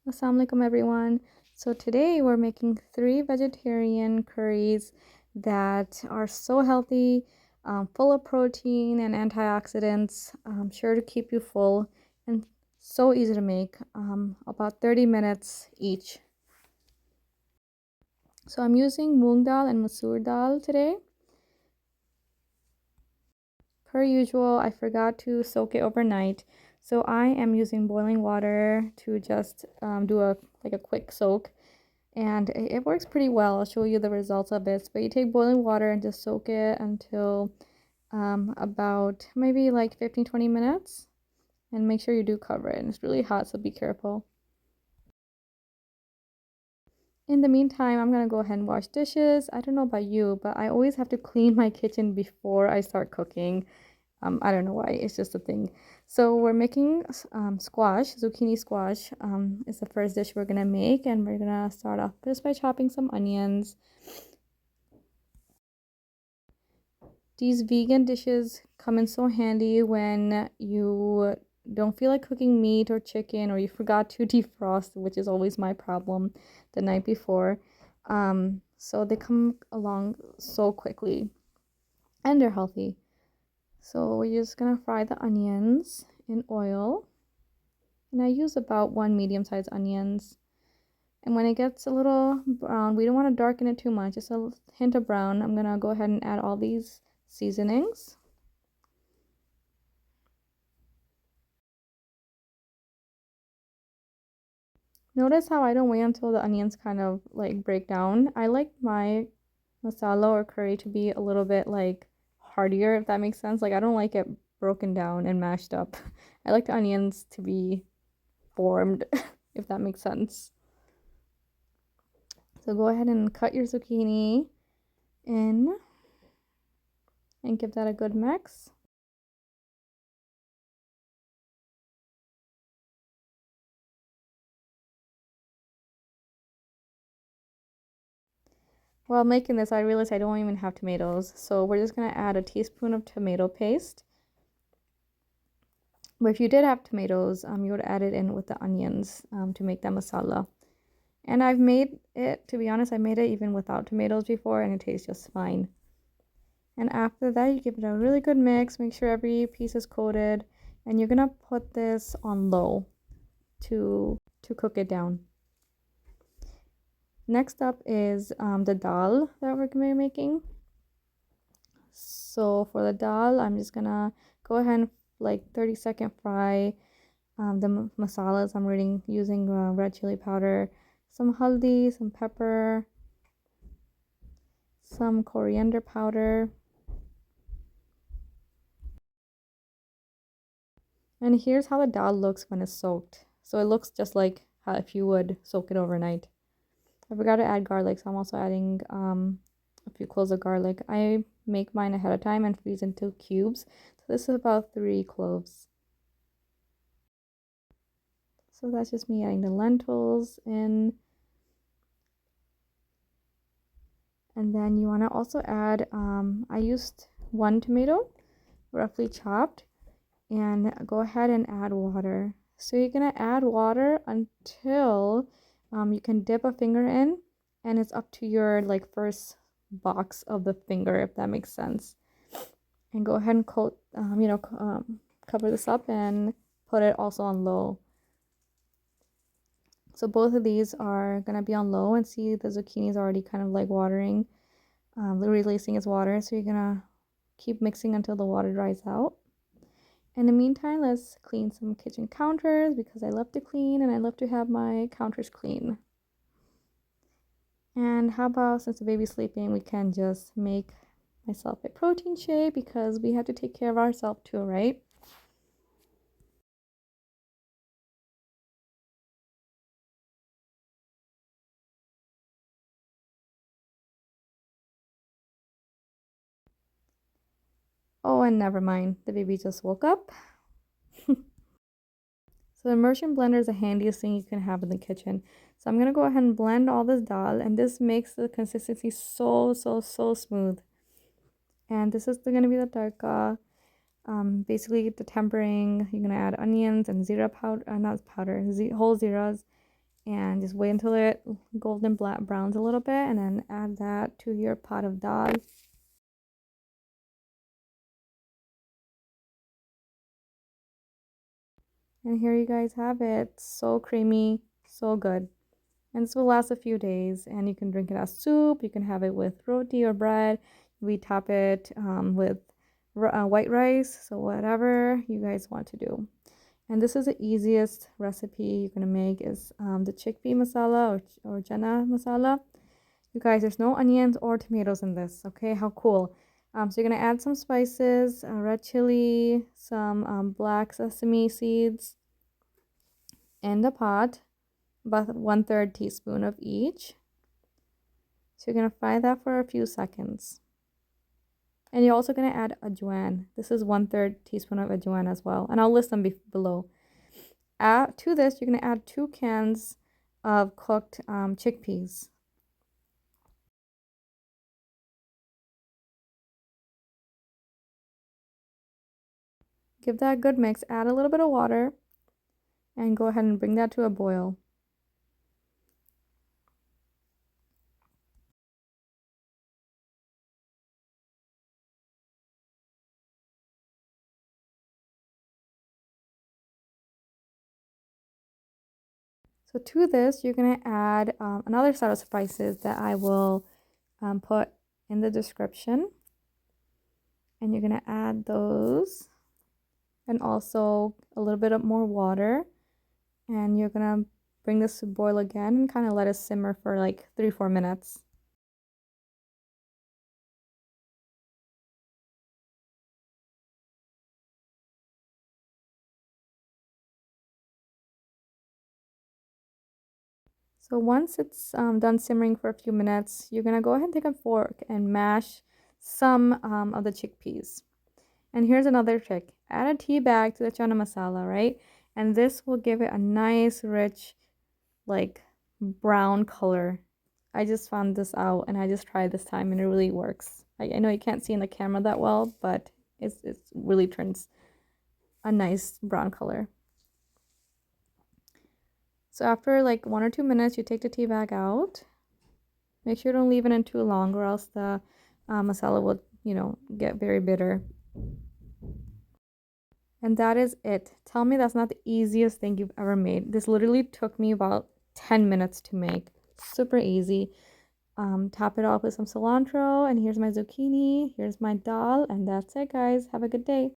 Assalamalaikum everyone. So today we're making 3 vegetarian curries that are so healthy, full of protein and antioxidants, sure to keep you full, and so easy to make, about 30 minutes each. So I'm using Moong Dal and Masoor Dal today. Per usual, I forgot to soak it overnight. So I am using boiling water to just do a quick soak, and it works pretty well. I'll show you the results of it. But you take boiling water and just soak it until about maybe like 15-20 minutes, and make sure you do cover it. And it's really hot, so be careful. In the meantime, I'm gonna go ahead and wash dishes. I don't know about you, but I always have to clean my kitchen before I start cooking. I don't know why, it's just a thing. So we're making squash, zucchini squash is the first dish we're gonna make, and we're gonna start off just by chopping some onions. These vegan dishes come in so handy when you don't feel like cooking meat or chicken, or you forgot to defrost, which is always my problem the night before. So they come along so quickly, and they're healthy. So we're just gonna fry the onions in oil, and I use about 1 medium-sized onions. And when it gets a little brown, we don't want to darken it too much, just a hint of brown. I'm gonna go ahead and add all these seasonings. Notice how I don't wait until the onions kind of like break down. I like my masala or curry to be a little bit like heartier, if that makes sense. Like I don't like it broken down and mashed up. I like the onions to be formed, if that makes sense. So go ahead and cut your zucchini in and give that a good mix. While making this, I realized I don't even have tomatoes, so we're just going to add a teaspoon of tomato paste. But if you did have tomatoes, you would add it in with the onions to make that masala. And I've made it, to be honest, I made it even without tomatoes before, and it tastes just fine. And after that, you give it a really good mix, make sure every piece is coated, and you're going to put this on low to cook it down. Next up is the dal that we're going to be making. So for the dal, I'm just gonna go ahead and like 30-second fry the masalas. I'm using red chili powder, some haldi, some pepper, some coriander powder. And here's how the dal looks when it's soaked. So it looks just like how if you would soak it overnight. I forgot to add garlic, so I'm also adding a few cloves of garlic. I make mine ahead of time and freeze into cubes. So this is about 3 cloves. So that's just me adding the lentils in. And then you want to also add, I used 1 tomato, roughly chopped, and go ahead and add water. So you're going to add water until you can dip a finger in, and it's up to your like first box of the finger, if that makes sense. And go ahead and cover this up and put it also on low. So both of these are going to be on low, and see the zucchini is already kind of like watering, releasing its water. So you're going to keep mixing until the water dries out. In the meantime, let's clean some kitchen counters, because I love to clean and I love to have my counters clean. And how about, since the baby's sleeping, we can just make myself a protein shake, because we have to take care of ourselves too, right? Oh, and never mind, the baby just woke up. So the immersion blender is the handiest thing you can have in the kitchen. So I'm going to go ahead and blend all this dal, and this makes the consistency so smooth. And this is going to be the tadka. Basically the tempering, you're going to add onions and zeera powder, not powder, whole zeeras, And just wait until it golden black browns a little bit, and then add that to your pot of dal. And here you guys have it. So creamy, so good. And this will last a few days, and you can drink it as soup. You can have it with roti or bread. We top it with white rice, so whatever you guys want to do. And this is the easiest recipe you're gonna make is the chickpea masala or Chana Masala. You guys, there's no onions or tomatoes in this. Okay, how cool. So you're gonna add some spices, red chili, some black sesame seeds in the pot, about 1/3 teaspoon of each. So you're gonna fry that for a few seconds. And you're also gonna add ajwain. This is 1/3 teaspoon of ajwain as well, and I'll list them below. To this, you're gonna add 2 cans of cooked chickpeas. Give that a good mix. Add a little bit of water, and go ahead and bring that to a boil. So to this, you're gonna add another set of spices that I will put in the description. And you're gonna add those, and also a little bit of more water. And you're gonna bring this to boil again and kind of let it simmer for like 3-4 minutes. So once it's done simmering for a few minutes, you're gonna go ahead and take a fork and mash some of the chickpeas. And here's another trick. Add a tea bag to the chana masala, right? And this will give it a nice, rich, like brown color. I just found this out and I just tried this time and it really works. I know you can't see in the camera that well, but it really turns a nice brown color. So after like 1 or 2 minutes, you take the tea bag out. Make sure you don't leave it in too long or else the masala will, get very bitter. And that is it. Tell me that's not the easiest thing you've ever made. This literally took me about 10 minutes to make. Super easy. Top it off with some cilantro, and here's my zucchini, here's my dal, and that's it, guys. Have a good day.